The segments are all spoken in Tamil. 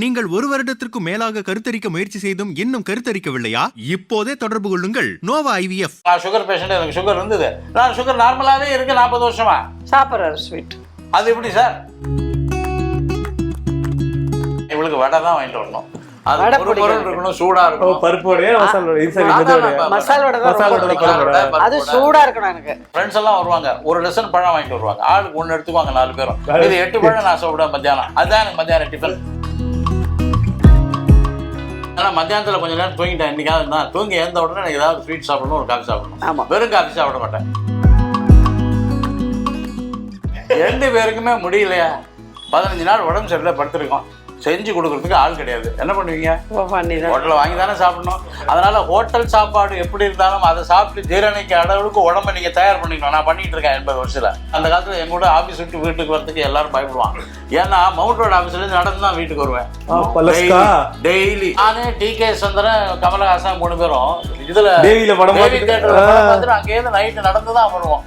நீங்கள் ஒரு வருடத்திற்கு மேலாக கருத்தரிக்க முயற்சி செய்தும் இன்னும் கருத்தரிக்கவில்லையா? இப்போதே தொடர்பு கொள்ளுங்கள் நோவா IVF. நான் சுகர் பேஷண்ட், எனக்கு சுகர் இருந்தது. நான் சுகர் நார்மலாவே இருக்கு 40 வருஷமா சாப்பிட்றாரு ஸ்வீட். அது எப்படி சார்? இவளுக்கு வடை தான் வாங்கிட்டு வரணும். அது ஒரு பொருள் இருக்கணும், சூடா இருக்கணும். பருப்போட மசால் வடை தான் அது சூடா இருக்கணும். எனக்கு ஃப்ரெண்ட்ஸ் எல்லாம் வருவாங்க, ஒரு டசன் பழம் வாங்கிட்டு வருவாங்க. ஆளுக்கு ஒன்று எடுத்துக்குவாங்க, 4 பேரும். இது 8 பழம் நான் சாப்பிடுவேன் மத்தியானம். அதுதான் எனக்கு மத்தியானம் டிஃபன். ஆனால் மத்தியானத்தில் கொஞ்சம் நேரம் தூங்கிட்டேன். இன்னைக்காவது நான் தூங்கி எழுந்த உடனே எனக்கு ஏதாவது ஸ்வீட் சாப்பிடணும், ஒரு காஃபி சாப்பிடணும். வெறும் காஃபி சாப்பிட மாட்டேன். 2 பேருக்குமே முடியலையா? 15 நாள் உடம்பு சரியில்லை, படுத்துருக்கோம். செஞ்சு கொடுக்கறதுக்கு ஆள் கிடையாது. என்ன பண்ணுவீங்க? ஹோட்டலில் வாங்கி தானே சாப்பிடணும். அதனால ஹோட்டல் சாப்பாடு எப்படி இருந்தாலும் அதை சாப்பிட்டு ஜீரணிக்க அளவுக்கு உடம்பை நீங்கள் தயார் பண்ணிக்கணும். நான் பண்ணிட்டு இருக்கேன் 80 வருஷத்தில். அந்த காலத்தில் எங்க கூட ஆஃபீஸ் விட்டு வீட்டுக்கு வரதுக்கு எல்லாரும் பயப்படுவாங்க. ஏன்னா மவுண்ட் ரோடு ஆஃபீஸ்லேருந்து நடந்து தான் வீட்டுக்கு வருவேன் டெய்லி. நானே TK சுந்தரன், கமலஹாசன் 3 பேரும் இதில் தேவி தேட்டர் பார்த்துட்டு அங்கேயிருந்து நைட்டு நடந்து தான் வருவோம்.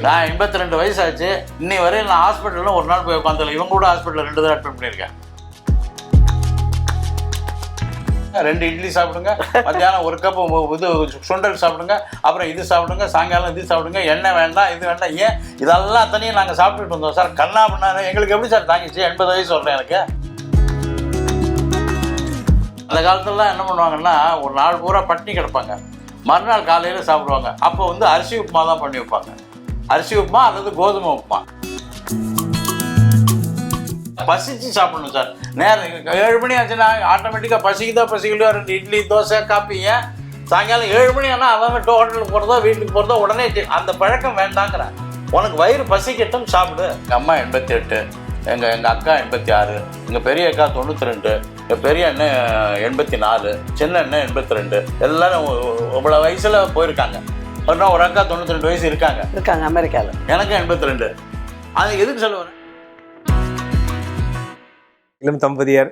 நான் 82 வயசு ஆச்சு. இன்னை வரையும் நான் ஹாஸ்பிட்டலில் ஒரு நாள் போய் உட்காந்துல. இவங்க கூட ஹாஸ்பிட்டலில் 2 தடவை அட்மிட் பண்ணியிருக்கேன். 2 இட்லி சாப்பிடுங்க, மத்தியானம் ஒரு கப் இது சுண்டல் சாப்பிடுங்க, அப்புறம் இது சாப்பிடுங்க, சாயங்காலம் இது சாப்பிடுங்க, எண்ணெய் வேண்டாம், இது வேண்டாம். ஏன் இதெல்லாம் அத்தனையும் நாங்கள் சாப்பிட்டுட்டு இருந்தோம் சார். கண்ணா பண்ணாரு. எங்களுக்கு எப்படி சார் தாங்கிச்சு? 80 வயசு சொல்கிறேன் எனக்கு. அந்த காலத்துலலாம் என்ன பண்ணுவாங்கன்னா, ஒரு நாள் பூரா பட்டினி கிடப்பாங்க, மறுநாள் காலையில் சாப்பிடுவாங்க. அப்போ அரிசி உப்புமா தான் பண்ணி வைப்பாங்க. அரிசி உப்புமா அல்லது கோதுமை உப்புமா. பசிச்சு சாப்பிடணும் சார். நேரம் 7 மணி ஆச்சுன்னா ஆட்டோமேட்டிக்காக பசிக்கலையோ 2 இட்லி தோசை காப்பி. ஏன் சாயங்காலம் 7 மணி ஆனால் அவன் ஹோட்டலுக்கு போகிறதோ வீட்டுக்கு போகிறதோ உடனே அந்த பழக்கம் வேண்டாங்கிறேன். உனக்கு வயிறு பசிக்கட்டும், சாப்பிடு. எங்கள் அம்மா 88, எங்கள் அக்கா 86, எங்கள் பெரிய அக்கா 92, எங்கள் பெரிய அண்ணன் 84, சின்ன அண்ணன் 82. எல்லாரும் இவ்வளோ வயசில் போயிருக்காங்க. ஒரு அக்கா 92 வயசு இருக்காங்க அமெரிக்காவில். எனக்கு 82. அது எதுக்கு சொல்ல வரேன்? இளம் தம்பதியர்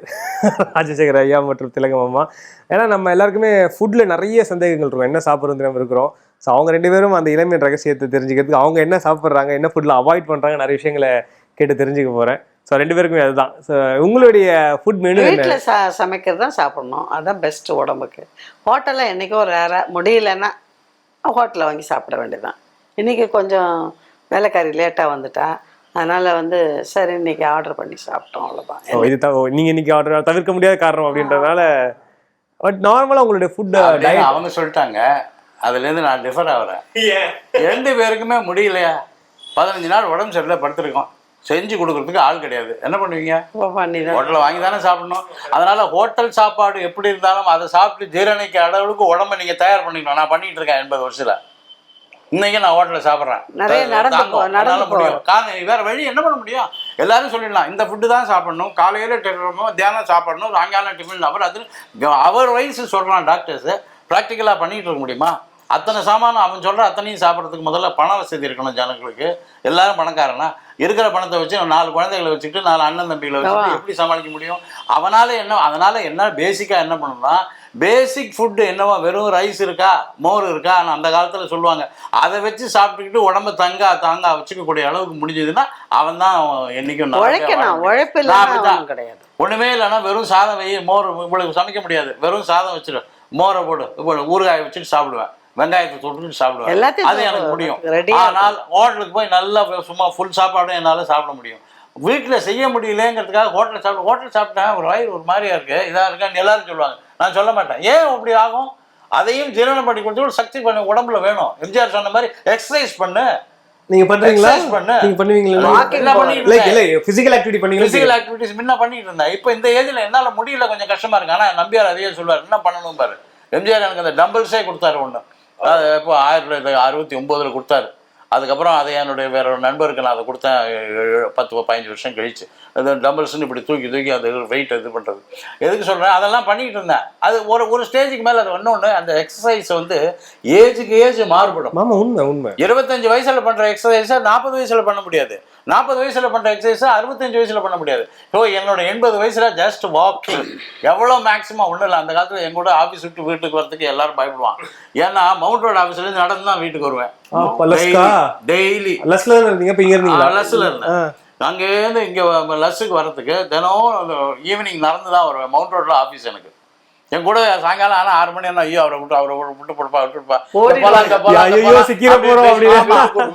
ராஜசேகர் ஐயா மற்றும் திலகம் அம்மா. ஏன்னா நம்ம எல்லாருக்குமே ஃபுட்டில் நிறைய சந்தேகங்கள் இருக்கும். என்ன சாப்பிட்றது நம்ம இருக்கிறோம். ஸோ அவங்க 2 பேரும் அந்த இளமையின் ரகசியத்தை தெரிஞ்சுக்கிறதுக்கு, அவங்க என்ன சாப்பிட்றாங்க, என்ன ஃபுட்டில் அவாய்ட் பண்ணுறாங்க, நிறைய விஷயங்களை கேட்டு தெரிஞ்சுக்க போகிறேன். ஸோ 2 பேருக்குமே அதுதான். ஸோ உங்களுடைய ஃபுட் மெனு வீட்டில் சமைக்கிறது தான் சாப்பிடணும். அதுதான் பெஸ்ட்டு உடம்புக்கு. ஹோட்டலில் என்றைக்கும் ரேராக முடியலன்னா ஹோட்டலில் வாங்கி சாப்பிட வேண்டியதுதான். இன்றைக்கி கொஞ்சம் வேலைக்காரி லேட்டாக வந்துட்டா, அதனால் சரி இன்றைக்கி ஆர்டர் பண்ணி சாப்பிட்டோம், அவ்வளோதான். இது நீங்கள் இன்றைக்கி ஆர்டர் தவிர்க்க முடியாத காரணம் அப்படின்றதுனால. பட் நார்மலாக உங்களுடைய ஃபுட் அவங்க சொல்லிட்டாங்க, அதுலேருந்து நான் டிஃபர் ஆகிறேன். 2 பேருக்குமே முடியலையா? 15 நாள் உடம்பு சரியில்லை, படுத்துருக்கோம். செஞ்சு கொடுக்கறதுக்கு ஆள் கிடையாது. என்ன பண்ணுவீங்க? ஹோட்டலில் வாங்கி தானே சாப்பிடணும். அதனால ஹோட்டல் சாப்பாடு எப்படி இருந்தாலும் அதை சாப்பிட்டு ஜீரணிக்க அளவுக்கு உடம்பை நீங்கள் தயார் பண்ணிக்கணும். நான் பண்ணிட்டு இருக்கேன் 80 வருஷத்தில். இன்னைக்கு நான் ஹோட்டலில் சாப்பிட்றேன். முடியும். காரணம் வேற வழி என்ன பண்ண முடியும்? எல்லாரும் சொல்லிடலாம், இந்த ஃபுட்டு தான் சாப்பிடணும், காலையில் தியானம் சாப்பிடணும், சாயங்காலம் டிஃபன் சாப்பிட்றோம். அது அவர் வயசு சொல்கிறான் டாக்டர்ஸு. ப்ராக்டிக்கலாக பண்ணிகிட்டு இருக்க முடியுமா? அத்தனை சாமானும் அவன் சொல்கிற அத்தனையும் சாப்பிட்றதுக்கு முதல்ல பண வசதி இருக்கணும் ஜனங்களுக்கு. எல்லாரும் பணக்காரனா இருக்கிற பணத்தை வச்சு 4 குழந்தைகளை வச்சுக்கிட்டு 4 அண்ணன் தம்பிகளை வச்சுக்கிட்டு எப்படி சமாளிக்க முடியும்? அதனால் என்ன பேசிக்காக என்ன பண்ணணும்னா, பேசிக் ஃபுட்டு என்னவோ வெறும் ரைஸ் இருக்கா, மோர் இருக்கா, ஆனால் அந்த காலத்தில் சொல்லுவாங்க, அதை வச்சு சாப்பிட்டுக்கிட்டு உடம்பை தாங்க வச்சுக்கக்கூடிய அளவுக்கு முடிஞ்சதுன்னா அவன் தான் என்றைக்கும் கிடையாது. ஒன்றுமே இல்லைன்னா வெறும் சாதம் மோர் இவ்வளவு சமைக்க முடியாது. வெறும் சாதம் வச்சுரு, மோரை போடு, இப்போ ஊறுகாயை வச்சுட்டு சாப்பிடுவேன், வெங்காயத்தை தொட்டுட்டு சாப்பிடுவேன். அது எனக்கு முடியும். ஆனால் ஹோட்டலுக்கு போய் நல்லா சும்மா ஃபுல் சாப்பாடும் என்னால் சாப்பிட முடியும். வீட்டில் செய்ய முடியலங்கிறதுக்காக ஹோட்டல் சாப்பிட்டேன் ஒரு வயிறு ஒரு மாதிரியா இருக்கு, இதாக இருக்கான்னு எல்லாரும் சொல்லுவாங்க. நான் சொல்ல மாட்டேன். ஏன் அப்படி ஆகும்? அதையும் ஜீரணம் பண்ணி கொடுத்து ஒரு சக்தி பண்ணி உடம்புல வேணும். எம்ஜிஆர் சொன்ன மாதிரி எக்ஸசைஸ் பண்ணு. நீங்க பண்றீங்களா? நீங்க பண்ணுவீங்களா? பிசிக்கல் ஆக்டிவிட்டி பண்ணீங்களா? பிசிக்கல் ஆக்டிவிட்டிஸ் முன்ன பண்ணிட்டு இருந்தேன். இப்போ இந்த ஏஜ்ல என்னால முடியல, கொஞ்சம் கஷ்டமா இருக்கு. ஆனா நம்பியார் அதையே சொல்லுவார், என்ன பண்ணணும் பாரு. எம்ஜிஆர் எனக்கு அந்த டம்பிள்ஸே கொடுத்தாரு ஒன்று. அது இப்போ 1969 கொடுத்தாரு. அதுக்கப்புறம் அதை என்னுடைய வேற ஒரு நண்பருக்கு நான் அதை கொடுத்தேன் 10-15 வருஷம் கழிச்சு. அது டம்பிள்ஸ்ன்னு இப்படி தூக்கி அது வெயிட் இது பண்ணுறது. எதுக்கு சொல்கிறேன்? அதெல்லாம் பண்ணிக்கிட்டு இருந்தேன். அது ஒரு ஸ்டேஜுக்கு மேலே அது ஒன்று அந்த எக்ஸசைஸ் ஏஜுக்கு ஏஜ் மாறுபடும். உண்மை 25 வயசில் பண்ணுற எக்ஸசைஸை 40 வயசில் பண்ண முடியாது. 40 வயசில் பண்ணுற எக்ஸசைஸை 65 வயசில் பண்ண முடியாது. ஸோ என்னோட 80 வயசில் ஜஸ்ட் வாக்கிங் எவ்வளோ மேக்ஸிமம் ஒன்றும் இல்லை. அந்த காலத்தில் எங்கூட ஆஃபீஸ் விட்டு வீட்டுக்கு வரதுக்கு எல்லாரும் பயப்படுவான். ஏன்னா மவுண்ட் ரோடு ஆஃபீஸ்லேருந்து நடந்து தான் வீட்டுக்கு வருவேன் டெய்லி. லஸ்ல இருந்தீங்க? இப்போ இங்கே இருந்தீங்களா? லஸ்ல இருந்தேன். அங்கேருந்து இங்கே லஸ்ஸுக்கு வர்றதுக்கு தினம் ஈவினிங் நடந்து தான் வருவேன். மவுண்ட் ரோட்டில் ஆஃபீஸ் எனக்கு. என் கூட சாயங்காலம் ஆனால் 6 மணி என்ன, ஐயோ அவரை விட்டு கொடுப்பா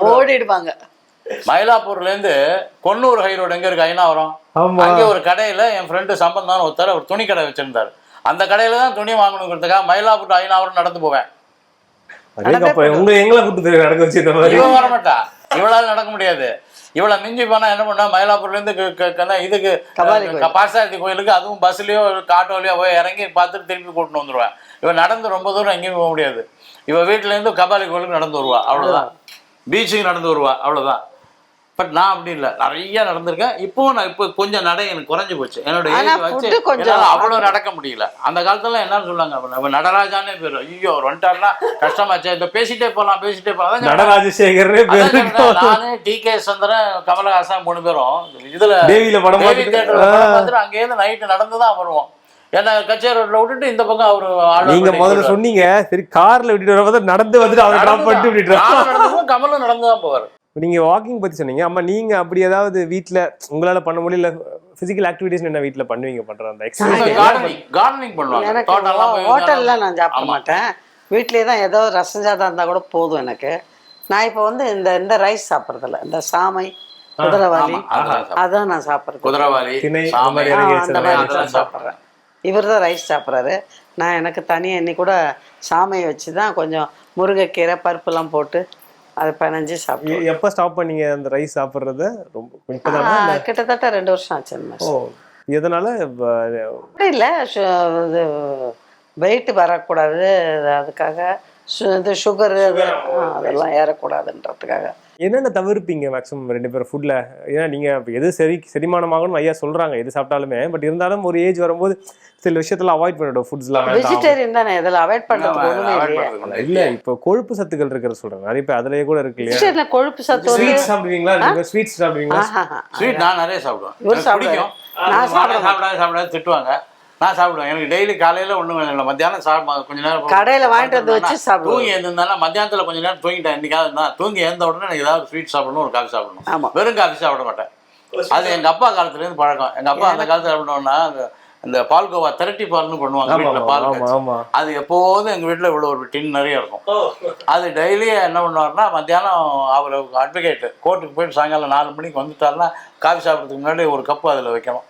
ஓடிடுவாங்க. மயிலாப்பூர்லேருந்து கொன்னூர் ஹை ரோடு எங்கே இருக்கு, ஐநாவரம், அங்கே ஒரு கடையில் என் ஃப்ரெண்டு சம்பந்தம் ஒருத்தர் ஒரு துணி கடை வச்சிருந்தாரு. அந்த கடையில் தான் துணி வாங்கணுங்கிறதுக்காக மயிலாப்பூர் ஐநாவரம் நடந்து போவேன். இவன் வரமாட்டா, இவளால் நடக்க முடியாது. இவளை மிஞ்சி போனா என்ன பண்ணா, மயிலாப்பூர்லேருந்து இதுக்கு பாசாரதி கோயிலுக்கு அதுவும் பஸ்லயோ ஆட்டோலயோ போய் இறங்கி பார்த்துட்டு திருப்பி கூட்டின்னு வந்துடுவேன். இவன் நடந்து ரொம்ப தூரம் எங்கேயும் போக முடியாது. இவன் வீட்டிலேருந்து கபாலி கோயிலுக்கு நடந்து வருவா, அவ்வளோதான். பீச்சுக்கு நடந்து வருவா, அவ்வளோதான். பட் நான் அப்படி இல்லை, நிறைய நடந்திருக்கேன். இப்போ கொஞ்சம் நடை எனக்கு குறைஞ்சி போச்சு. என்னோட ஏஜ் வச்சு என்னால் அவ்வளோ நடக்க முடியல. அந்த காலத்துல என்னன்னு சொன்னாங்க, அவன் நடராஜானே பேர். ஐயோ அவர் வந்துட்டாருன்னா கஷ்டமாச்சு, இந்த பேசிட்டே போகலாம். நானு டி.கே. சந்திரன், கமலஹாசன் 3 பேரும் இதுல தேவி தேட்டர்ல பார்த்துட்டு அங்கேயிருந்து நைட்டு நடந்துதான் வருவோம். ஏன்னா கச்சேரி ரோட்ல விட்டுட்டு இந்த பக்கம் அவரு நீங்க முதல்ல சொன்னீங்க சரி கார்ல விட்டுட்டு வரும்போது நடந்து வந்துட்டு அவர் டிராப் பண்ணிட்டு விட்டுட்டு கமலும் நடந்துதான் போவாரு. நீங்க வாக்கிங் பத்தி சொன்னீங்க. அம்மா நீங்க அப்படி ஏதாவது வீட்ல உங்களால பண்ண முடியல பிசிக்கல் ஆக்டிவிட்டிஸ் என்ன வீட்ல பண்ணுவீங்க? பண்ற அந்த எக்ஸசைஸ் கார்டனிங் பண்ணுவாங்க. எனக்கு ஹோட்டல்ல நான் சாப்பிட மாட்டேன், வீட்லயே தான் ஏதோ ரசம் சாதம் இருந்தா கூட போதும் எனக்கு. நான் இப்போ வந்து இந்த ரைஸ் சாப்பிட்றதில்ல, இந்த சாமை, குதிரைவாலி அதான் நான் சாப்பிட்றது. குதிரைவாலி சாப்பிட்றேன். இவர் தான் ரைஸ் சாப்பிட்றாரு. நான் எனக்கு தனியாக இன்னி கூட சாமையை வச்சு தான் கொஞ்சம் முருங்கைக்கீரை பருப்புலாம் போட்டு அதை பிணைஞ்சு சாப்பிடுவோம். எப்போ ஸ்டாப் பண்ணீங்க அந்த ரைஸ் சாப்பிட்றத? ரொம்ப கிட்டத்தட்ட 2 வருஷம் ஆச்சு. ஓ, எதனால? அப்படி இல்லை, இது வெயிட் வரக்கூடாது, அதுக்காக இது சுகரு அதெல்லாம் ஏறக்கூடாதுன்றதுக்காக. என்னென்ன தவிர்ப்பீங்க மேக்ஸிமம் 2 பேரும் ஃபுட்ல? ஏன்னா நீங்க எது செரிமானமாகணும் ஐயா சொல்றாங்க எது சாப்பிட்டாலுமே, பட் இருந்தாலும் ஒரு ஏஜ் வரும்போது சில விஷயத்துல அவாய்ட் பண்ணிடும். ஃபுட்ஸ்லாம் வெஜிடேரியன் தானே, இதெல்லாம் அவாய்ட் பண்றது ஒண்ணுமே இல்ல. இப்போ கொழுப்பு சத்துக்கள் இருக்கிற சொல்றாங்க நிறைய பேர், அதுலயே கூட இருக்கு இல்லையா? கொழுப்பு சத்து. ஸ்வீட் சாப்பிடுவீங்களா? நீங்க ஸ்வீட் சாப்பிடுவீங்களா? ஸ்வீட் நான் நிறைய சாப்பிடுவேன். பிடிக்கும். நான் சாப்பிடாத திட்டுவாங்க, நான் சாப்பிடுவேன். எனக்கு டெய்லி காலையில ஒண்ணும் இல்லை, மத்தியானம் கொஞ்ச நேரம் கடையில வாங்கிட்டு வந்து வச்சு சாப்பிடுவேன். தூங்கி எழுந்திருந்தாலும் மத்தியானத்துல கொஞ்ச நேரம் தூங்கிட்டேன். இன்னைக்காவது நான் தூங்கி எழுந்த உடனே எனக்கு ஏதாவது ஸ்வீட் சாப்பிடணும், ஒரு காஃபி சாப்பிடணும். வெறும் காஃபி சாப்பிட மாட்டேன். அது எங்க அப்பா காலத்துல இருந்து பழக்கம். எங்க அப்பா அந்த காலத்துல சாப்பிடணும்னா இந்த பால்கோவா திரட்டி பால்னு பண்ணுவாங்க வீட்டுல, பால். அது எப்போதும் எங்க வீட்டுல இவ்வளவு ஒரு டின் நிறைய இருக்கும். அது டெய்லியே என்ன பண்ணுவாருன்னா, மத்தியானம் அவர் அட்வொகேட் கோர்ட்டுக்கு போயிட்டு சாயங்காலம் 4 மணிக்கு வந்துட்டாருன்னா காஃபி சாப்பிட்றதுக்கு முன்னாடி ஒரு கப்பு அதில் வைக்கணும்.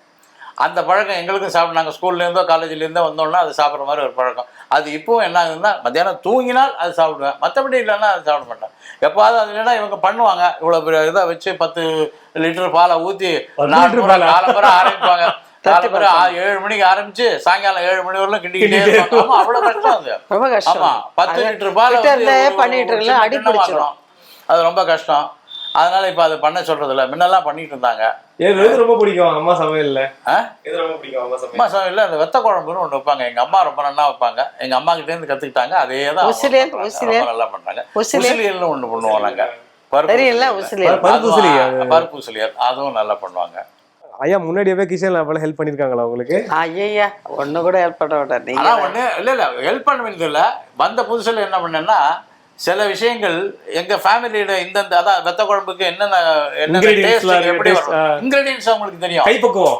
அந்த பழக்கம் எங்களுக்கும் சாப்பிட, நாங்கள் ஸ்கூல்லேருந்தோ காலேஜ்லேருந்தோ வந்தோம்னா அது சாப்பிட்ற மாதிரி ஒரு பழக்கம். அது இப்போவும் என்ன ஆகுதுன்னா, மத்தியானம் தூங்கினால் அது சாப்பிடுவேன், மற்றபடி இல்லைன்னா அது சாப்பிட மாட்டேன். எப்போது அது இல்லைன்னா இவங்க பண்ணுவாங்க, இவ்வளோ பெரிய இதை வச்சு 10 லிட்டர் பாலை ஊற்றி 4 காலம்பரம் ஆரம்பிப்பாங்க. காலம்பரம் 7 மணிக்கு ஆரம்பிச்சு சாயங்காலம் 7 மணி வரலாம் கிண்டிக்கிட்டே இருப்பாங்க. அவ்வளோ கஷ்டம் அது. ரொம்ப கஷ்டம். ஆமாம், 10 லிட்டர் பாலை பண்ணிட்டு அடிப்பிடிச்சிடும். அது ரொம்ப கஷ்டம். அதனால இப்ப அது பண்ண சொல்றது இல்ல. முன்னெல்லாம் பண்ணிட்டு இருந்தாங்க. ரொம்ப பிடிக்கும் அம்மா சமையல்ல. அம்மா சமையல்ல அந்த வெத்த குழம்புன்னு ஒண்ணு வைப்பாங்க. எங்க அம்மா ரொம்ப நல்லா வைப்பாங்க. எங்க அம்மா கிட்ட இருந்து கத்துக்கிட்டாங்க. அதேதான் நல்லா பண்றாங்க. உசிலியல்னு ஒண்ணு பண்ணுவோம் நாங்க. பருப்பு உசிலியல் அதுவும் நல்லா பண்ணுவாங்க. ஐயா முன்னாடியே கிச்சன்ல அப்பல ஹெல்ப் பண்ணிருக்காங்களா உங்களுக்கு? ஐயா ஒண்ணு கூட ஹெல்ப் பண்ண மாட்டேன். ஆனா ஒண்ணு இல்ல ஹெல்ப் பண்ண வேண்டியது இல்ல. வந்த புதுசுல என்ன பண்ணேன்னா, சில விஷயங்கள் எங்க ஃபேமிலியோட இந்த அதான் வெத்த குழம்புக்கு என்னென்ன எப்படி வரும் இன்கிரீடியன்ஸ் அவங்களுக்கு தெரியும். கைப்பக்குவம்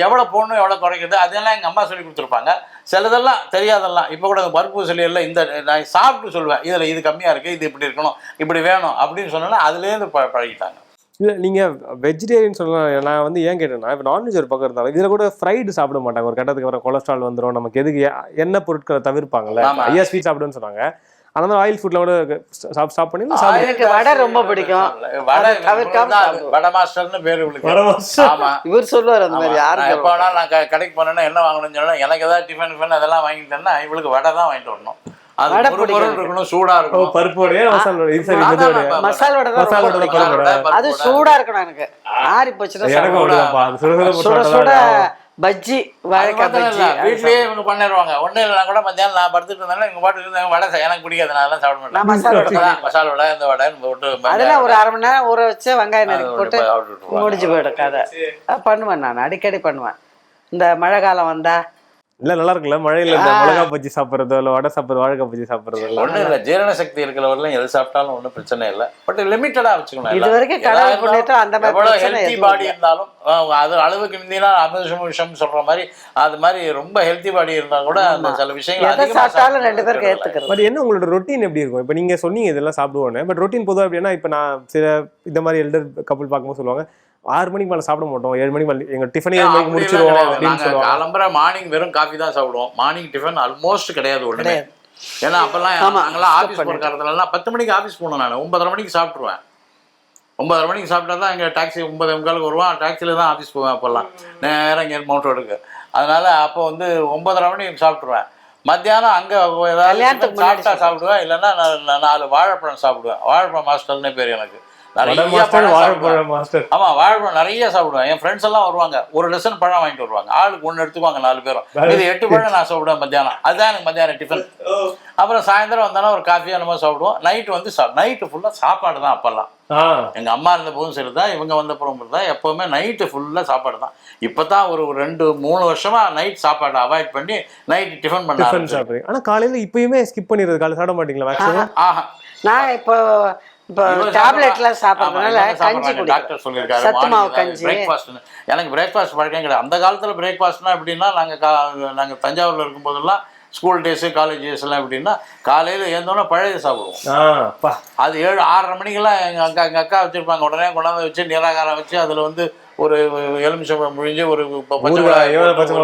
எவ்வளவு போடணும் எவ்வளவு குறைக்கிறது அதெல்லாம் எங்க அம்மா சொல்லி கொடுத்துருப்பாங்க. சிலதெல்லாம் தெரியாதெல்லாம். இப்போ கூட பருப்பு சொல்லி இந்த நான் சாப்பிட்டு சொல்லுவேன், இதுல இது கம்மியா இருக்கு, இது இப்படி இருக்கணும், இப்படி வேணும் அப்படின்னு சொன்னா அதுலேருந்து பழகிட்டாங்க. இல்லை நீங்கள் வெஜிடேரியன் சொல்லலாம். நான் வந்து ஏன் கேட்டேன்னா, இப்போ நான்வெஜ் ஒரு பக்கம் இருந்தாலும் இதில் கூட ஃப்ரைடு சாப்பிட மாட்டாங்க. ஒரு கட்டத்துக்கு அப்புறம் கொலஸ்ட்ரால் வந்துடும், நமக்கு எதுக்கு எண்ணெய் பொருட்களை தவிர்ப்பாங்கல்ல. ஐயா ஸ்வீட் சாப்பிடுன்னு சொன்னாங்க. அந்த மாதிரி ஆயில் ஃபுட்ல கூட ஸ்டாப் பண்ணி எனக்கு வடை ரொம்ப பிடிக்கும். வடை மாஸ்டர்னு பேர் இவர் சொல்லுவார் அந்த மாதிரி. யாரு எப்போ வேணாலும் நான் கடைக்கு போனேன்னா என்ன வாங்கணும்னு சொன்னா, எனக்கு ஏதாவது டிஃபன் அதெல்லாம் வாங்கிட்டேன்னா இவளுக்கு வடை தான் வாங்கிட்டு வரணும். இருக்கணும், சூடா இருக்கும். பருப்போட மசால் வடை அது சூடா இருக்கணும். எனக்கு ஆறி போச்சுன்னா சுட சுட பஜ்ஜி, வாழைக்காய் பஜ்ஜி வீட்லயே இவங்க பண்ணிடுவாங்க. ஒன்றும் இல்லைனா கூட மத்தியானம் நான் படுத்துட்டு இருந்தாலும் இவங்க பாட்டு இருந்தாங்க வடை எனக்கு பிடிக்காது, நான் அதெல்லாம் சாப்பிட மாட்டேன். மசால் வடை இந்த வடை போட்டு அதெல்லாம் ஒரு 1/2 மணி நேரம் ஊற வச்சு வெங்காயம் நறுக்கி போட்டு முடிஞ்சு போயிடும் கதை. பண்ணுவேன், நான் அடிக்கடி பண்ணுவேன். இந்த மழை காலம் வந்தா இல்ல நல்லா இருக்குல்ல மழையில இந்த மிளகா பஜ்ஜி சாப்பிட்றதோ இல்லை வடை சாப்பிட்றது வாழைக்காய் பஜ்ஜி சாப்பிட்றதோ இல்லை. ஒன்றும் இல்லை, ஜீரண சக்தி இருக்கிறவரெல்லாம் எது சாப்பிட்டாலும் ஒன்றும் பிரச்சனை இல்லை. பட் லிமிட்டடாக வச்சுக்கணும். இது வரைக்கும் கடவுள் புண்ணியத்துல அந்த மாதிரி எவ்வளோ பிரச்சனை ஹெல்த்தி எதுவும் பாடி இல்லை. இருந்தாலும் அது அளவுக்கு இருந்தீங்கன்னா அமிர்தம் விஷம் சொல்ற மாதிரி அது மாதிரி ரொம்ப ஹெல்த்தி பாடி இருந்தா கூட அந்த சில விஷயங்கள் எதை அதிகமா சாப்பிட்டாலும் ரெண்டு பேருக்கு சாப்பிடுறது ஏத்துக்கிறது. பட் என்ன உங்களோட ரொட்டீன் எப்படி இருக்கும்? இப்போ நீங்க சொன்னீங்க இதெல்லாம் சாப்பிடுவோன்னு, பட் ரொட்டீன் பொதுவாக எப்படின்னா இப்போ நான் சில இந்த மாதிரி எல்டர் கப்பல் பார்க்கும்போது சொல்லுவாங்க 6 மணிக்கு மேலே சாப்பிட மாட்டோம், 7 மணிக்கு மேலே எங்க டிஃபனே 7 மணிக்கு முடிச்சிருவோம் அப்படின்னு சொல்லுவாங்க. காலம்பரை மார்னிங் வெறும் காஃபி தான் சாப்பிடுவோம். மார்னிங் டிஃபன் ஆல்மோஸ்ட் கிடையாது ஒண்ணுமே. ஏன்னா அப்பெல்லாம் நாங்கெல்லாம் ஆஃபீஸ் போகிற காலத்துலலாம் 10 மணிக்கு ஆஃபீஸ் போகணும். நான் 9:30 மணிக்கு சாப்பிட்ருவேன். 9:30 மணிக்கு சாப்பிட்டா தான் எங்கள் டாக்ஸி 9:45 வருவான். டாக்ஸியில் தான் ஆஃபீஸ் போவேன். அப்போல்லாம் நேரம் இங்கே மவுண்ட் ரோடுக்கு. அதனால அப்போ வந்து 9:30 மணிக்கு சாப்பிட்ருவேன். மத்தியானம் அங்கே ஏதாவது சாப்பிட்டா சாப்பிடுவேன், இல்லைன்னா 4 வாழைப்பழம் சாப்பிடுவேன். வாழைப்பழம் மாஸ்டர்னே பேர் எனக்கு. நிறைய வாழைப்பழம் மாஸ்டர். ஆமா, வாழைப்பழம் நிறைய சாப்பிடுவேன். என் ஃப்ரெண்ட்ஸ் எல்லாம் வருவாங்க, ஒரு டசன் பழம் வாங்கிட்டு வருவாங்க. ஆளுக்கு 1 எடுத்துக்குவாங்க 4 பேரும். இது 8 பழம் நான் சாப்பிடுவேன் மத்தியானம். அதுதான் எனக்கு மத்தியானம் டிஃபன். அப்புறம் சாயந்தரம் வந்தாலும் ஒரு காஃபி அந்த மாதிரி சாப்பிடுவோம். நைட்டு வந்து நைட்டு ஃபுல்லா சாப்பாடு தான். அப்பெல்லாம் எங்க அம்மா இருந்த போதும் சரிதான், இவங்க வந்த போதும் தான், எப்பவுமே நைட்டு ஃபுல்லா சாப்பாடு தான். இப்பதான் ஒரு 2-3 வருஷமா நைட் சாப்பாடு அவாய்ட் பண்ணி நைட் டிஃபன் பண்ண சாப்பிடுறேன். ஆனா காலையில இப்பயுமே ஸ்கிப் பண்ணிடுறது, காலை சாப்பிட மாட்டீங்களா? நான் இப்போ டேப்லெட்லாம் சாப்பிட்றதுனால கஞ்சி குடிக்கிறேன். டாக்டர் சொல்லியிருக்காரு சத்து மாவு கஞ்சி. பிரேக்ஃபாஸ்ட் எனக்கு பிரேக்ஃபாஸ்ட் பழக்கம் கிடையாது. அந்த காலத்துல பிரேக்ஃபாஸ்ட்னா எப்படின்னா நாங்க தஞ்சாவூர்ல இருக்கும்போதெல்லாம் ஸ்கூல் டேஸு காலேஜ் டேஸ் எல்லாம் எப்படின்னா காலையில் ஏந்தோன்னா பழைய சாப்பிடுவோம். அது 7-6:30 மணிக்கெல்லாம் எங்கள் அக்கா வச்சுருப்பாங்க. உடனே கொண்டாந்து வச்சு நிராகாரம் வச்சு அதில் வந்து ஒரு எலுமிச்சம்பழம் முடிஞ்சு ஒரு பச்சை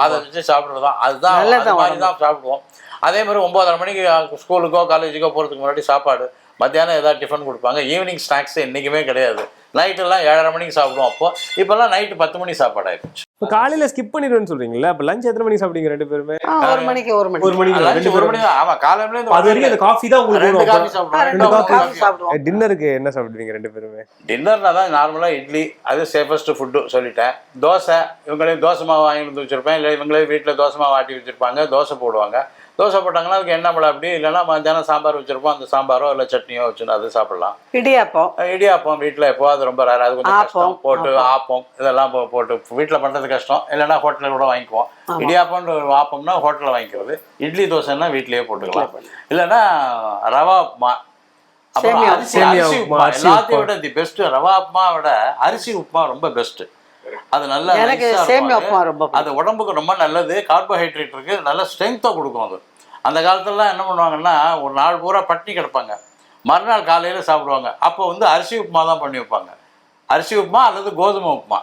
அதை வச்சு சாப்பிட்றது தான். அதுதான் அது மாதிரி தான் சாப்பிடுவோம். அதே மாதிரி 9:30 மணிக்கு ஸ்கூலுக்கோ காலேஜுக்கோ போகிறதுக்கு முன்னாடி சாப்பாடு, மத்தியானம் ஏதாவது டிஃபன் கொடுப்பாங்க. ஈவினிங் ஸ்நாக்ஸ் என்றைக்குமே கிடையாது. நைட்டெல்லாம் 7:30 மணிக்கு சாப்பிடுவோம். அப்போ இப்போல்லாம் நைட்டு 10 மணி சாப்பாடு ஆயிடுச்சு. இப்போ காலையில் ஸ்கிப் பண்ணிடுவேன்னு சொல்றீங்களா? அப்போ லஞ்ச் எத்தனை மணிக்கு சாப்பிடுங்க 2 பேருமே? 1 மணிக்கு 1 மணி தான். ஆமா, காலையில அது வரைக்கும் அந்த காஃபி தான் உங்களுக்கு. காஃபி சாப்பிடுவோம். டின்னருக்கு என்ன சாப்பிடுவீங்க 2 பேருமே? டின்னர்னா தான் நார்மலாக இட்லி, அது சேஃபஸ்ட் ஃபுட்டு சொல்லிட்டேன். தோசை, இவங்களே தோசை மாவு வாங்கி வந்து வச்சுருப்பேன். இல்லை இவங்களே வீட்டில் தோசை மாவு ஆட்டி வச்சுருப்பாங்க. தோசை போடுவாங்க. தோசை போட்டாங்கன்னா அதுக்கு என்ன மிளகா அப்படி, இல்லைன்னா மத்தியானம் சாம்பார் வச்சுருப்போம். அந்த சாம்பாரோ இல்லை சட்னியோ வச்சுன்னு அது சாப்பிடலாம். இடியாப்பம் வீட்டில் எப்போ அது ரொம்ப ரேர். அது கொஞ்சம் கஷ்டம் போட்டு ஆப்பம் இதெல்லாம் போட்டு வீட்டில் பண்ணுறது கஷ்டம். இல்லைன்னா ஹோட்டலில் கூட வாங்கிக்குவோம். இடியாப்பம்ன்ற ஒரு ஆப்பம்னா ஹோட்டலில் வாங்கிக்கிறது. இட்லி தோசைன்னா வீட்லேயே போட்டுக்கலாம். இல்லைன்னா ரவா உப்புமா, அப்புறம் அரிசி உப்புமா. எல்லாத்தையும் விட தி பெஸ்ட் ரவா உப்புமா விட அரிசி உப்புமா ரொம்ப பெஸ்ட்டு. அது நல்லா அது உடம்புக்கு ரொம்ப நல்லது. கார்போஹைட்ரேட் இருக்கு, நல்ல ஸ்ட்ரென்த்தை கொடுக்கும் அது. அந்த காலத்துலலாம் என்ன பண்ணுவாங்கன்னா ஒரு நாள் பூரா பட்டினி கிடப்பாங்க, மறுநாள் காலையில் சாப்பிடுவாங்க. அப்போ வந்து அரிசி உப்புமா தான் பண்ணி வைப்பாங்க. அரிசி உப்புமா அல்லது கோதுமை உப்புமா.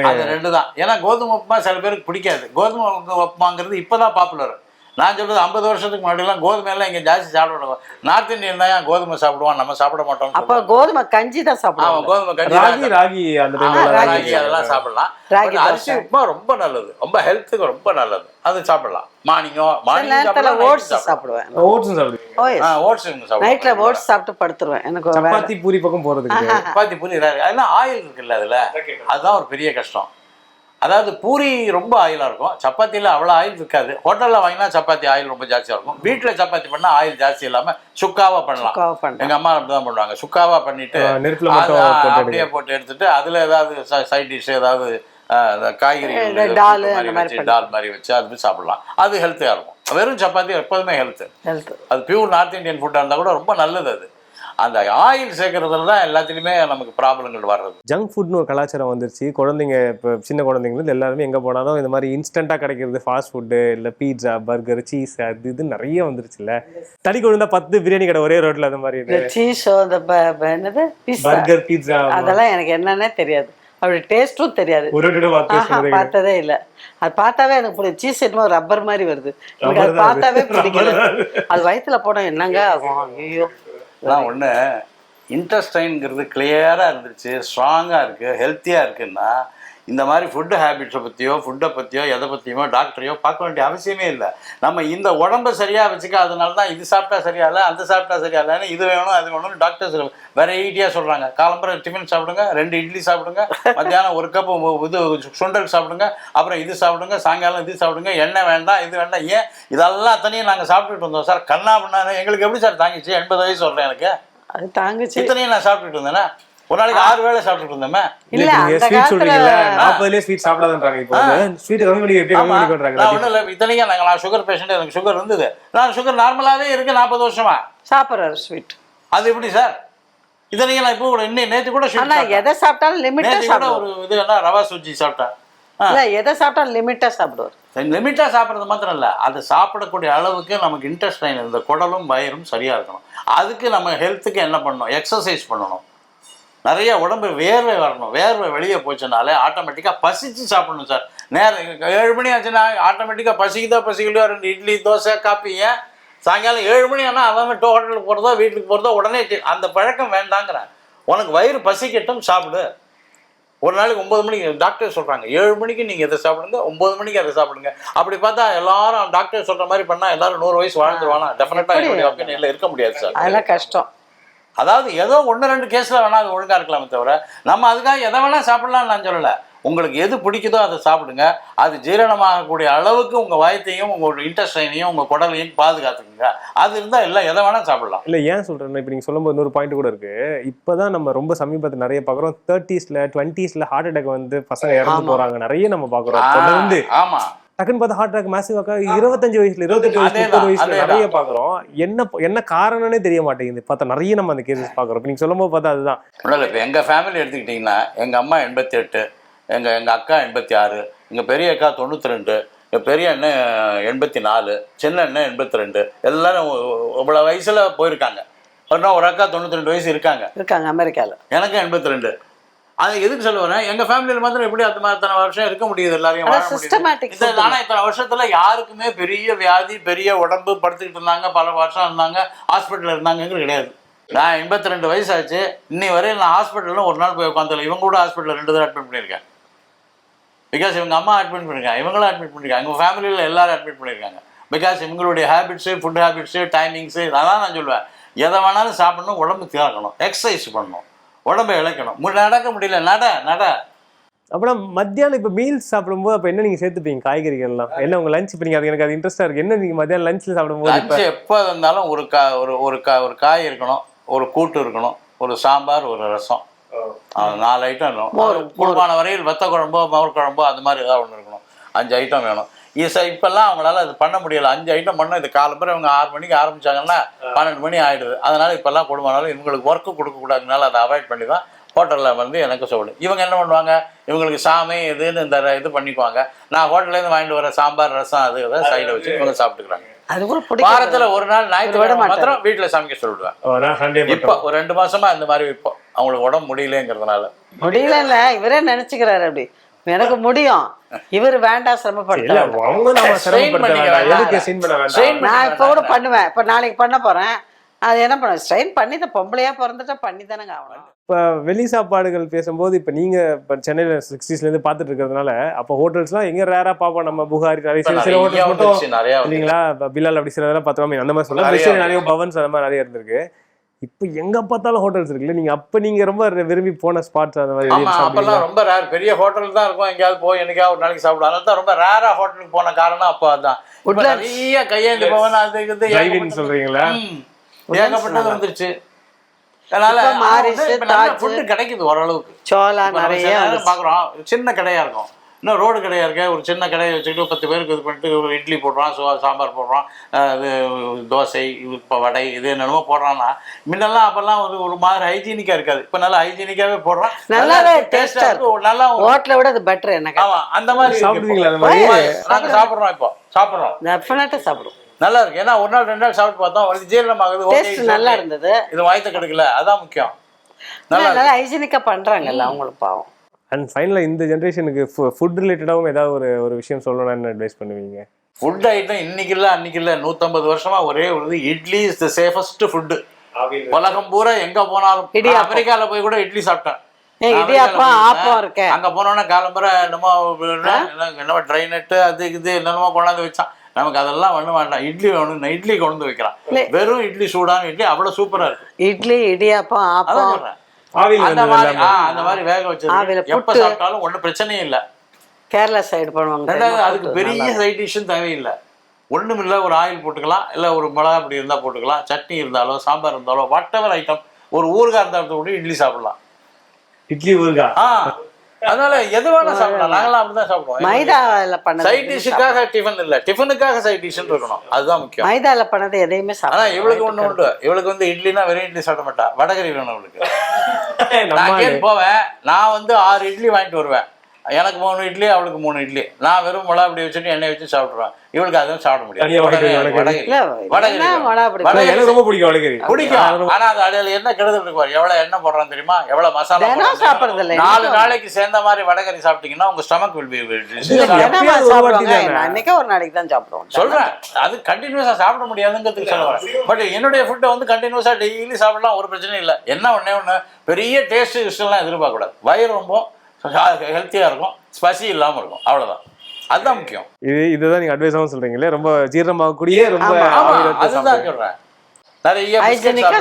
அது 2 தான். ஏன்னா கோதுமை உப்புமா சில பேருக்கு பிடிக்காது. கோதுமை உப்புமாங்கிறது இப்போதான் பாப்புலர். நான் சொல்றது 50 வருஷத்துக்கு முன்னாடிலாம் கோதுமை எல்லாம் இங்கே ஜாஸ்தி சாப்பிடுவாங்க. நார்த் இந்தியன் தான் கோதுமை சாப்பிடுவான், நம்ம சாப்பிட மாட்டோம். அப்போ கோதுமை கஞ்சி தான் சாப்பிடுவோம். கோதுமை கஞ்சி, ராகி அதெல்லாம் சாப்பிடலாம். அரிசி உப்புமா ரொம்ப நல்லது, ரொம்ப ஹெல்த்துக்கு ரொம்ப நல்லது. அது சாப்பிடலாம். ஓட்ஸ் சாப்பிடுவேன். நைட்ல ஓட்ஸ் சாப்பிட்டு படுத்துருவேன். எனக்கு சப்பாத்தி பூரி பக்கம் போறதுக்கு சப்பாத்தி பூரி அதெல்லாம் ஆயில் இருக்குல்ல அதுல, அதுதான் ஒரு பெரிய கஷ்டம். அதாவது பூரி ரொம்ப ஆயிலாக இருக்கும், சப்பாத்தியில் அவ்வளோ ஆயில் இருக்காது. ஹோட்டலில் வாங்கினா சப்பாத்தி ஆயில் ரொம்ப ஜாஸ்தியாக இருக்கும். வீட்டில் சப்பாத்தி பண்ணால் ஆயில் ஜாஸ்தி இல்லாமல் சுக்காவாக பண்ணலாம். எங்கள் அம்மா அப்படி தான் பண்ணுவாங்க. சுக்காவாக பண்ணிட்டு அப்படியே போட்டு எடுத்துட்டு அதில் ஏதாவது சைட் டிஷ் ஏதாவது காய்கறி டால் மாதிரி வச்சு அது சாப்பிடலாம். அது ஹெல்த்தியாக இருக்கும். வெறும் சப்பாத்தி எப்போதுமே ஹெல்த்து. அது பியூர் நார்த் இந்தியன் ஃபுட்டாக இருந்தால் கூட ரொம்ப நல்லது. அது அந்த ஆயில் சேர்க்கறதுல தான் எல்லாத்துலேயுமே நமக்கு ப்ராப்ளங்கள் வர்றது. ஜங்க் ஃபுட்னு ஒரு கலாச்சாரம் வந்துருச்சு. குழந்தைங்க இப்போ சின்ன குழந்தைங்களுக்கு எல்லாருமே எங்கே போனாலும் இந்த மாதிரி இன்ஸ்டண்ட்டாக கிடைக்கிறது ஃபாஸ்ட் ஃபுட்டு, இல்லை பீட்சா, பர்கர், சீஸ், அது இது நிறைய வந்துருச்சுல்ல. தடி கொண்டு 10 பிரியாணி கடை ஒரே ரோட்டில் அந்த மாதிரி சீஸோ என்னது பர்கர், பீட்சா, அதெல்லாம் எனக்கு என்னன்னே தெரியாது. அப்படி டேஸ்ட்டும் தெரியாது. பார்த்ததே இல்லை. அது பார்த்தாவே எனக்கு பிடிக்கும். சீஸ் என்னமோ ரப்பர் மாதிரி வருது. எனக்கு அது பார்த்தாவே பிடிக்கல. அது வயிற்றுல போனால் என்னங்க ஆகும்? ஐயோ. அதான் ஒன்று, இன்டெஸ்டைன்ங்கிறது கிளியராக இருந்துச்சு, ஸ்ட்ராங்காக இருக்குது, ஹெல்த்தியாக இருக்குன்னா இந்த மாதிரி ஃபுட்டு ஹேபிட்ஸை பற்றியோ ஃபுட்டை பற்றியோ எதை பற்றியுமோ டாக்டரையோ பார்க்க வேண்டிய அவசியமே இல்லை. நம்ம இந்த உடம்பை சரியாக வச்சுக்க, அதனால தான் இது சாப்பிட்டா சரியா இல்லை, அந்த சாப்பிட்டா சரியா இல்லைன்னு இது வேணும் அது வேணும்னு டாக்டர்ஸ் வெரைட்டியாக சொல்கிறாங்க. காலம்பரை டிஃபன் சாப்பிடுங்க, 2 இட்லி சாப்பிடுங்க, மத்தியானம் 1 கப்பு இது சுண்டல் சாப்பிடுங்க, அப்புறம் இது சாப்பிடுங்க, சாயங்காலம் இது சாப்பிடுங்க, எண்ணெய் வேண்டாம் இது வேண்டாம். ஏன் இதெல்லாம் அத்தனையும் நாங்கள் சாப்பிட்டுட்டு இருந்தோம் சார். கண்ணா பண்ணா எங்களுக்கு எப்படி சார் தாங்கிச்சு? 80 வயசு சொல்கிறேன் எனக்கு. அது தாங்கிச்சு. இத்தனையும் நான் சாப்பிட்டுட்டு இருந்தேன்னா ஒரு நாளைக்கு 6 வேளை சாப்பிட்டுட்டு இருந்தோமே. இல்ல நீங்க அந்த ஸ்வீட் சொல்றீங்கல்ல, காலத்துல 40லயே ஸ்வீட் சாப்பிடாதன்றாங்க. இப்போ ஸ்வீட் கம்மி பண்ணி எப்படி கம்மி பண்ணி பண்றாங்க? நான் ஒன்றும் இல்லை, இத்தனைக்கும் நான் சுகர் பேஷண்ட், எனக்கு சுகர் இருந்தது. நான் சுகர் நார்மலாகவே இருக்கு 40 வருஷமா. சாப்பிட்றாரு ஸ்வீட். அது எப்படி சார்? இத்தனைக்கும் நான் இப்போ கூட இன்னும் நேற்று கூட ஆனா எதை சாப்பிட்டாலும் லிமிட்டா நேற்று கூட சாப்பிடுவார். ஒரு இது என்ன ரவா சுஜி சாப்பிட்டேன். இல்ல எதை சாப்பிட்டாலும் லிமிட்டா சாப்பிடுவார். லிமிட்டாக சாப்பிட்றது மாத்திரம் இல்லை, அது சாப்பிடக்கூடிய அளவுக்கு நமக்கு இன்டெஸ்டைன், இந்த குடலும் வயிறும் சரியாக இருக்கணும். அதுக்கு நம்ம ஹெல்த்துக்கு என்ன பண்ணணும்? எக்ஸசைஸ் பண்ணணும். நிறைய உடம்பு வேர்வை வரணும். வேர்வை வெளியே போச்சுனாலே ஆட்டோமேட்டிக்காக பசிச்சு சாப்பிடணும் சார். நேரம் 7 மணி ஆச்சுன்னா ஆட்டோமேட்டிக்காக பசிக்கலையோ 2 இட்லி தோசை காப்பி. ஏன் சாயங்காலம் 7 மணி ஆனால் அவன் ஹோட்டலுக்கு போகிறதோ வீட்டுக்கு போகிறதோ உடனே அந்த பழக்கம் வேண்டாங்கிறேன். உனக்கு வயிறு பசிக்கட்டும், சாப்பிடு. ஒரு நாளைக்கு 9 மணிக்கு டாக்டர் சொல்கிறாங்க, 7 மணிக்கு நீங்கள் எதை சாப்பிடுங்க, 9 மணிக்கு அதை சாப்பிடுங்க. அப்படி பார்த்தா எல்லாரும் டாக்டர் சொல்கிற மாதிரி பண்ணால் எல்லாரும் 100 வயசு வாழ்ந்துருவானா? டெஃபினட்டாக என்னுடைய ஒப்பீனியனில் இருக்க முடியாது சார். அதெல்லாம் கஷ்டம். அதாவது ஏதோ 1-2 கேஸில் வேணால் அது ஒழுங்காக இருக்கலாமே தவிர நம்ம அதுக்காக எதை வேணால் சாப்பிடலாம்னு நான் சொல்லலை. உங்களுக்கு எது பிடிக்குதோ அதை சாப்பிடுங்க. அது ஜீரணமாகக்கூடிய அளவுக்கு உங்கள் வயத்தையும் உங்களோட இன்டெஸ்டைனையும் உங்கள் குடலையும் பாதுகாத்துக்குங்க. அது இருந்தால் எல்லாம் எதை வேணால் சாப்பிடலாம். இல்லை ஏன் சொல்கிறேன்னா, இப்போ நீங்கள் சொல்லும்போது இன்னொரு பாயிண்ட் கூட இருக்குது. இப்போ தான் நம்ம ரொம்ப சமீபத்தில் நிறைய பார்க்குறோம், 30ஸ்ல 20ஸ்ல ஹார்ட் அட்டாக் வந்து பசங்க இறந்து போகிறாங்க. நிறைய நம்ம பார்க்குறோம். தொடர்ந்து ஆமாம், டக்குன்னு பார்த்தா ஹார்ட் அட்டாக் மேசிவாக்கா 25 வயசுல 28 வயசு 30 வயசுல நிறைய பார்க்குறோம். என்ன காரணம்னே தெரிய மாட்டேங்குது. பார்த்தா நிறைய நம்ம அந்த கேசஸ் பார்க்குறோம். இப்போ நீங்கள் சொல்லும்போது பார்த்தா அதுதான். ஒன்றும் இப்போ எங்கள் ஃபேமிலி எடுத்துக்கிட்டிங்கன்னா, எங்கள் அம்மா 88, எங்கள் அக்கா 86, எங்கள் பெரிய அக்கா 92, எங்கள் பெரிய அண்ணன் 84, சின்ன அண்ணன் 82. எல்லாரும் இவ்வளோ வயசில் போயிருக்காங்க. இன்னும் ஒரு அக்கா 92 வயசு இருக்காங்க அமெரிக்காவில். எனக்கு 82. அது எதுக்கு சொல்லுவேன், எங்கள் ஃபேமிலியில் மாத்திரம் எப்படி அந்த மாதிரி இத்தனை வருஷம் இருக்க முடியுது, எல்லாரையும் வாழ முடியுது. ஆனால் இத்தனை வருஷத்தில் யாருக்குமே பெரிய வியாதி, பெரிய உடம்பு, படுத்துக்கிட்டு இருந்தாங்க, பல வருஷம் இருந்தாங்க, ஹாஸ்பிட்டலில் இருந்தாங்கிறது கிடையாது. நான் 82 வயசாச்சு, இன்னி வரையும் நான் ஹாஸ்பிட்டலில் ஒரு நாள் போய் உட்காந்துல. இவங்க கூட ஹாஸ்பிட்டலில் 2 தடவை அட்மிட் பண்ணியிருக்கேன். பிகாஸ் இவங்க அம்மா அட்மிட் பண்ணியிருக்காங்க, இவங்களும் அட்மிட் பண்ணியிருக்காங்க, எங்கள் ஃபேமிலியில் எல்லாரும் அட்மிட் பண்ணியிருக்காங்க. பிகாஸ் இவங்களுடைய ஹேபிட்ஸு, ஃபுட் ஹேபிட்ஸு, டைமிங்ஸு, அதான் நான் சொல்லுவேன். எதை வேணாலும் சாப்பிடணும், உடம்பு திறக்கணும், எக்ஸசைஸ் பண்ணணும், உடம்பை இழைக்கணும். நடக்க முடியல, நட. அப்புறம் மத்தியானம் இப்போ மீல்ஸ் சாப்பிடும்போது அப்போ என்ன நீங்கள் சேர்த்துப்பீங்க? காய்கறிகள்லாம் என்ன உங்கள் லஞ்ச்? இப்போ நீங்கள் அது எனக்கு அது இன்ட்ரெஸ்ட்டாக இருக்குது. என்ன நீங்கள் மத்தியானம் லஞ்சில் சாப்பிடும்போது? லஞ்ச் எப்போ இருந்தாலும் ஒரு காய் இருக்கணும், ஒரு கூட்டு இருக்கணும், ஒரு சாம்பார், ஒரு ரசம், 4 ஐட்டம் இருக்கணும். குடும்பமான வரையில் வத்த குழம்போ மோர் குழம்போ அது மாதிரி ஏதாவது ஒன்று இருக்கணும். 5 ஐட்டம் வேணும். இப்பெல்லாம் அவங்களால அது பண்ண முடியல. 5 ஐட்டம் பண்ண இது காலம்பரை இவங்க 6 மணிக்கு ஆரம்பிச்சாங்கன்னா 12 மணி ஆயிடுது. அதனால இப்பெல்லாம் குடும்பம்னாலும் இவங்களுக்கு ஒர்க்கு கொடுக்கக்கூடாதுனால அதை அவாய்ட் பண்ணி தான் ஹோட்டலில் வந்து எனக்கு சொல்லு. இவங்க என்ன பண்ணுவாங்க, இவங்களுக்கு சாமி இதுன்னு இந்த இது பண்ணிக்குவாங்க. நான் ஹோட்டல்லேருந்து வாங்கிட்டு வர சாம்பார் ரசம் அது இதை சைடில் வச்சு இவங்க சாப்பிட்டுக்கிறாங்க. வாரத்தில் ஒரு நாள் ஞாயிற்றுக்கிழமை மாத்திரம் வீட்டில் சமைக்க சொல்லிடுவேன். இப்போ ஒரு 2 மாசமா இந்த மாதிரி இப்போ அவங்களுக்கு உடம்பு முடியலங்கிறதுனால. முடியல இவரே நினைச்சுக்கிறாரு அப்படி எனக்கு முடியும், இவர் வேண்டாம் சிரமப்படுத்த. நான் இப்போ கூட பண்ணுவேன். இப்போ நாளைக்கு பண்ண போறேன். அது என்ன பண்ணுவேன், ஸ்ட்ரெயின் பண்ணி தான் பொம்பளையா பிறந்துட்டா பண்ணி தானேங்க ஆகணும். இப்போ வெளி சாப்பாடுகள் பேசும்போது இப்போ நீங்கள் இப்போ சென்னையில் 60ஸ்லேருந்து பார்த்துட்டு இருக்கிறதுனால அப்போ ஹோட்டல்ஸ்லாம் எங்கே ரேராக பார்ப்போம் நம்ம. புகாரி நிறைய சில ஹோட்டல்ஸ் மட்டும் இல்லைங்களா, பிலால் அப்படி சிலதெல்லாம் பார்த்துவாங்க அந்த மாதிரி சொல்லலாம். நிறைய பவன்ஸ் அந்த மாதிரி நிறைய இருந்திருக்கு. இப்போ எங்க பார்த்தாலும் ஹோட்டல்ஸ் இருக்குல்ல. நீங்க ரொம்ப விரும்பி போன ஸ்பாட்ஸ் அந்த மாதிரி? அப்பெல்லாம் ரொம்ப ரேர், பெரிய ஹோட்டல் தான் இருக்கும். எங்கேயாவது போய் என்னைக்காவது ஒரு நாளைக்கு சாப்பிடுவோம். அதனால தான் ரொம்ப ரேரா ஹோட்டலுக்கு போன காரணம் அப்போ அதுதான். நிறைய கையேந்து போவன் அது சொல்றீங்களா, ஏகப்பட்டது வந்துருச்சு. அதனால ஃபுட்டு கிடைக்குது ஓரளவுக்கு. சோளா நிறைய பாக்குறோம். சின்ன கடையா இருக்கும், இன்னும் ரோடு கடையாக இருக்க ஒரு சின்ன கடையை வச்சுக்கிட்டு 10 பேருக்கு இது பண்ணிட்டு ஒரு இட்லி போடுறான், சாம்பார் போடுறான், இது தோசை, இப்போ வடை, இது என்னென்னமோ போடுறான்னா முன்னெல்லாம் அப்பெல்லாம் ஒரு மாதிரி ஹைஜீனிக்காக இருக்காது. இப்போ நல்லா ஹைஜீனிக்காகவே போடுறான், நல்லாவே டேஸ்டாக இருக்கும். நல்லா ஹோட்டலை விட அது பெட்டர். எனக்கு ஆமாம் அந்த மாதிரி சாப்பிடுவீங்களா? நாங்கள் சாப்பிட்றோம், இப்போ சாப்பிட்றோம், டெஃபினட்டாக சாப்பிடுவோம். நல்லா இருக்கு. ஏன்னா ஒரு நாள் 2 நாள் சாப்பிட்டு பார்த்தோம், ஜீரணமாகுது, நல்லா இருந்தது. இது வாய்த்த கிடைக்கல, அதான் முக்கியம். நல்லா ஹைஜீனிக்காக பண்ணுறாங்கல்ல அவங்களுக்கு பாவம். அண்ட் ஃபைனலாக இந்த ஜென்ரேஷனுக்கு ஃபுட் ரிலேட்டடாகவும் ஏதாவது ஒரு விஷயம் சொல்லணும்னு அட்வைஸ் பண்ணுவீங்க? ஃபுட் ஐட்டம் இன்னைக்கு இல்லை அன்னைக்கு இல்லை, 150 வருஷமா ஒரே ஒரு idli is the safest food. உலகம் பூரா எங்க போனாலும், அமெரிக்கால போய் கூட இட்லி சாப்பிட்டேன். அங்க போனோன்னா காலம்பரை என்னமோ ட்ரை நட்டு அது இது என்னென்னமோ கொண்டாந்து வச்சான். நமக்கு அதெல்லாம் பண்ண மாட்டான். இட்லி வேணும், இட்லி கொண்டு வைக்கிறான். வெறும் இட்லி, சூடான இட்லி அவ்வளவு சூப்பரா இருக்கு. இட்லி இடியாப்பம் ஆப்பம் அந்த மாதிரி வேக வச்சது எப்ப சாப்பிட்டாலும் ஒன்றும் பிரச்சனையும் இல்லை. கேரளா சைடு பண்ணுவாங்க. அதுக்கு பெரிய சைட் டிஷ்ஷும் தேவையில்லை. ஒன்றும் இல்லை, ஒரு ஆயில் போட்டுக்கலாம், இல்லை ஒரு மிளகா அப்படி இருந்தால் போட்டுக்கலாம், சட்னி இருந்தாலோ சாம்பார் இருந்தாலோ வாட் எவர் ஐட்டம், ஒரு ஊறுகாய் இருந்தாலும் கூட இட்லி சாப்பிடலாம். இட்லி ஊறுகாய். அதனால எது வேணா சாப்பிடலாம். நாங்களாம் அப்படிதான் சாப்பிடுவோம். மைதால பண்ணது சைட் டிஷ்ஷுக்காக டிஃபன் இல்ல, டிஃபனுக்காக சைட் டிஷ் இருக்கணும். அதுதான் முக்கியம். மைதால பண்ணது எதையுமே ஆனா சாப்பிட இவளுக்கு ஒண்ணு உண்டு. இவளுக்கு வந்து இட்லினா வெறும் இட்லி சாப்பிட மாட்டா, வடகறி வேணும் இவளுக்கு. நம்ம நான் கேட்டு போவேன், நான் வந்து 6 இட்லி வாங்கிட்டு வருவேன். எனக்கு 3 இட்லி, அவளுக்கு 3 இட்லி. நான் வெறும் மிளகா அப்படி வச்சுட்டு எண்ணெய் வச்சு சாப்பிடுவேன். இவளுக்கு அதுவும் சாப்பிட முடியாது. தனியா வடகறி, வடகறி. எனக்கு ரொம்ப பிடிக்கும் வடகறி. பிடிக்கும். ஆனா அது அடையில என்ன கெடுதல் இருக்கு பாரு. எவ்வளவு எண்ணெய் போடுறான் தெரியுமா, எவ்வளவு மசாலா தினம் போடுறான். சாப்பிடுறது இல்ல. 4 நாளைக்கு சேர்ந்த மாதிரி வடகரி சாப்பிட்டீங்கன்னா உங்க ஸ்டமக் வில் பி அன்னைக்கே ஒரு நாளைக்கு தான் சாப்பிடுவோம். சொல்றேன். அது கண்டினியூஸா சாப்பிட முடியாதுங்கிறதுக்கு சொல்ல வரேன். பட் என்னுடைய ஃபுட்டை வந்து கண்டினியூஸா டெய்லி சாப்பிடலாம், ஒரு பிரச்சனையும் இல்லை. என்ன ஒண்ணு பெரிய டேஸ்ட் இஷ்டம்லாம் எதிர்பார்க்க கூடாது. வயிறு ரொம்ப ஹெல்த்தியா இருக்கும், ஸ்பசி இல்லாம இருக்கும், அவ்வளவுதான். அதுதான் முக்கியம். இதுதான் நீங்க அட்வைஸாவும் சொல்றீங்களே, ரொம்ப ஜீரணமாகக்கூடிய ரொம்ப அதுதான் சொல்றேன். நிறைய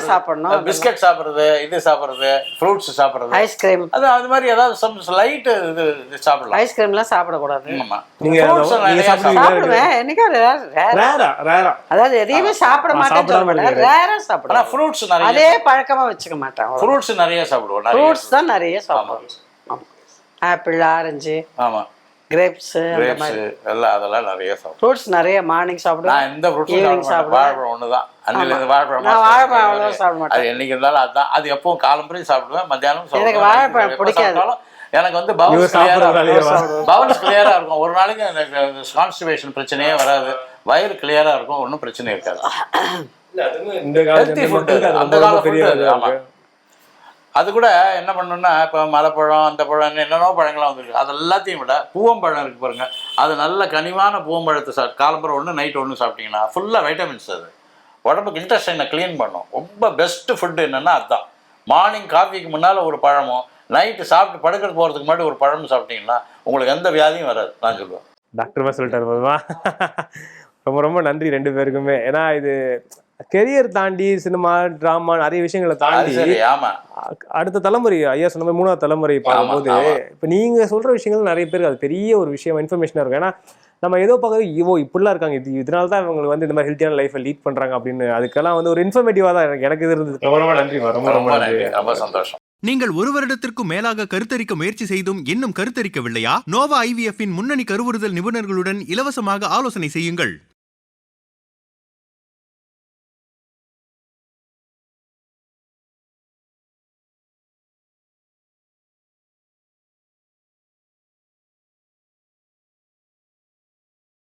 சாப்பிடணும், பிஸ்கட் சாப்பிடுறது, இது சாப்பிடுறது, ஃப்ரூட்ஸ் சாப்பிடுறது, ஐஸ்கிரீம், அது மாதிரி ஏதாவது லைட் இது சாப்பிடலாம். ஐஸ்கிரீம்லாம் சாப்பிடக்கூடாது. சாப்பிடுவேன் என்னைக்கோ அதாவது எதையுமே சாப்பிட மாட்டேன், ரேரா சாப்பிடுவேன். ஃப்ரூட்ஸ் நிறைய அதே பழக்கமா வச்சுக்க மாட்டேன். ஃப்ரூட்ஸ் நிறைய சாப்பிடுவோம். ஃப்ரூட்ஸ் தான் நிறைய சாப்பிடுவோம். ஆப்பிள், ஆரஞ்சு, ஆமா, கிரேப்ஸ், அந்த மாதிரி எல்லாம் அதெல்லாம் நிறைய சாப்பிடுவோம். ஃப்ரூட்ஸ் நிறைய மார்னிங் சாப்பிடுவேன். நான் எந்த ஃப்ரூட்ஸும் சாப்பிடுவேன். வாழைப்பழம் ஒண்ணுதான். அன்னிலிருந்து வாழைப்பழம். நான் வாழைப்பழம் அவ்வளவா சாப்பிட மாட்டேன். அது என்னைக்கு இருந்தாலும் அதுதான். அது எப்பவும் காலம்பரையும் சாப்பிடுவேன், மத்தியானம் சாப்பிடுவேன். எனக்கு வாழைப்பழம் பிடிக்காது. எனக்கு வந்து பவுல்ஸ் கிளியரா இருக்கும். ஒரு நாளைக்கு எனக்கு கான்ஸ்டிபேஷன் பிரச்சனையே வராது. வயிறு கிளியரா இருக்கும், ஒன்றும் பிரச்சனை இருக்காது. ஹெல்த்தி ஃபுட், அந்த கால ஃபுட். ஆமா, அது கூட என்ன பண்ணணும்னா, இப்போ மலைப்பழம், அந்த பழம், என்னென்னோ பழங்கள்லாம் வந்துருக்கு. அது எல்லாத்தையும் விட பூவம்பழம் இருக்கு பாருங்க, அது நல்ல கனிவான பூவம்பழத்தை காலம்பரம் ஒன்று, நைட் ஒன்று சாப்பிட்டீங்கன்னா ஃபுல்லாக வைட்டமின்ஸ். அது உடம்புக்கு இன்டெஸ்டைனை க்ளீன் பண்ணும். ரொம்ப பெஸ்ட் ஃபுட்டு என்னென்னா அதுதான். மார்னிங் காஃபிக்கு முன்னால் ஒரு பழமும், நைட்டு சாப்பிட்டு படுக்கிறது போகிறதுக்கு முன்னாடி ஒரு பழமும் சாப்பிட்டீங்கன்னா உங்களுக்கு எந்த வியாதியும் வராது, நான் சொல்லுவேன். டாக்டர் சொல்லிட்டாரு போதுமா. ரொம்ப ரொம்ப நன்றி 2 பேருக்குமே. ஏன்னா இது கெரியர் தாண்டி சினிமா, டிராமா, நிறைய விஷயங்களை தாண்டி அடுத்த தலைமுறை, ஐயா சொன்ன மாதிரி 3வது தலைமுறை பார்க்கும்போது இப்போ நீங்க சொல்ற விஷயங்கள் நிறைய பேருக்கு அது பெரிய ஒரு விஷயம், இன்ஃபர்மேஷனா இருக்கும். ஏன்னா நம்ம ஏதோ பார்க்கறது இப்படிலாம் இருக்காங்க, இதனால தான் இவங்களுக்கு வந்து இந்த மாதிரி ஹெல்த்தியான லைஃப்பை லீட் பண்றாங்க அப்படின்னு. அதுக்கெல்லாம் வந்து ஒரு இன்ஃபர்மேட்டிவா தான் எனக்கு இது இருந்தது. ரொம்ப ரொம்ப நன்றி, ரொம்ப ரொம்ப நன்றி, ரொம்ப சந்தோஷம். நீங்கள் 1 வருடத்திற்கும் மேலாக கருத்தரிக்க முயற்சி செய்தும் இன்னும் கருத்தரிக்கவில்லையா? நோவா IVF-இன் முன்னணி கருவுறுதல் நிபுணர்களுடன் இலவசமாக ஆலோசனை செய்யுங்கள்.